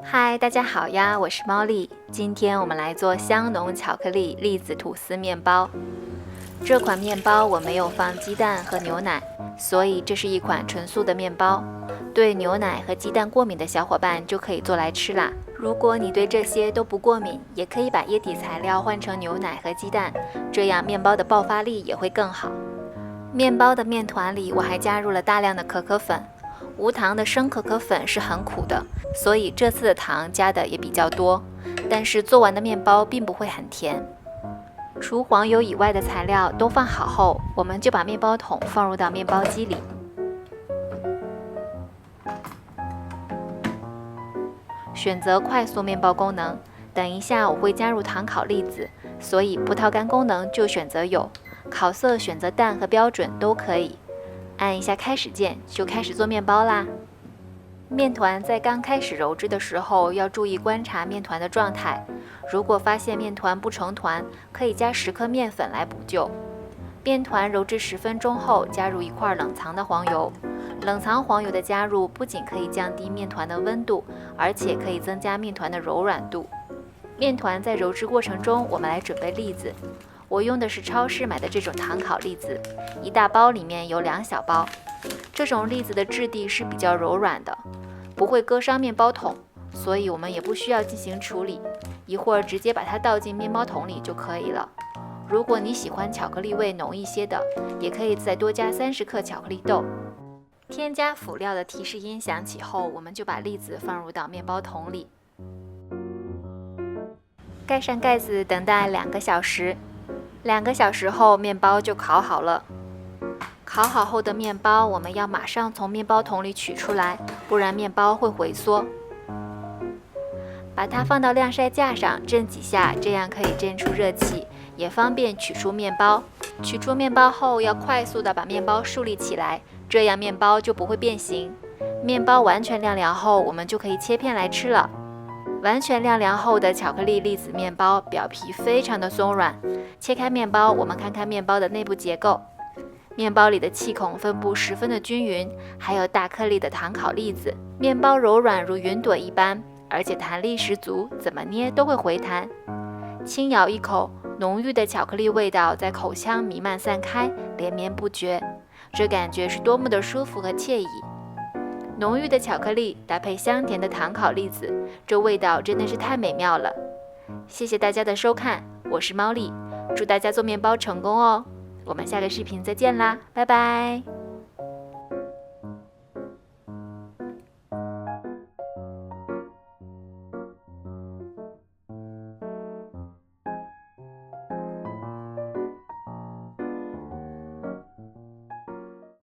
嗨，大家好呀，我是猫莉。今天我们来做香浓巧克力栗子吐司面包。这款面包我没有放鸡蛋和牛奶，所以这是一款纯素的面包。对牛奶和鸡蛋过敏的小伙伴就可以做来吃啦。如果你对这些都不过敏，也可以把液体材料换成牛奶和鸡蛋，这样面包的爆发力也会更好。面包的面团里我还加入了大量的可可粉。无糖的生可可粉是很苦的，所以这次的糖加的也比较多，但是做完的面包并不会很甜。除黄油以外的材料都放好后，我们就把面包桶放入到面包机里。选择快速面包功能，等一下我会加入糖烤栗子，所以葡萄干功能就选择有，烤色选择淡和标准都可以。按一下开始键就开始做面包啦。面团在刚开始揉制的时候要注意观察面团的状态，如果发现面团不成团，可以加10克面粉来补救。面团揉制10分钟后，加入1块冷藏的黄油。冷藏黄油的加入不仅可以降低面团的温度，而且可以增加面团的柔软度。面团在揉制过程中，我们来准备栗子。我用的是超市买的这种糖烤栗子，一大包里面有2小包。这种栗子的质地是比较柔软的，不会割伤面包桶，所以我们也不需要进行处理，一会儿直接把它倒进面包桶里就可以了。如果你喜欢巧克力味浓一些的，也可以再多加30克巧克力豆。添加辅料的提示音响起后，我们就把栗子放入到面包桶里，盖上盖子，等待2个小时。2个小时后，面包就烤好了。烤好后的面包，我们要马上从面包桶里取出来，不然面包会回缩。把它放到晾晒架上震几下，这样可以震出热气，也方便取出面包。取出面包后，要快速地把面包竖立起来，这样面包就不会变形。面包完全晾凉后，我们就可以切片来吃了。完全晾凉后的巧克力栗子面包表皮非常的松软。切开面包，我们看看面包的内部结构。面包里的气孔分布十分的均匀，还有大颗粒的糖烤栗子。面包柔软如云朵一般，而且弹力十足，怎么捏都会回弹。轻咬一口，浓郁的巧克力味道在口腔弥漫散开，连绵不绝。这感觉是多么的舒服和惬意。浓郁的巧克力搭配香甜的糖烤栗子，这味道真的是太美妙了。谢谢大家的收看，我是猫莉，祝大家做面包成功哦！我们下个视频再见啦，拜拜。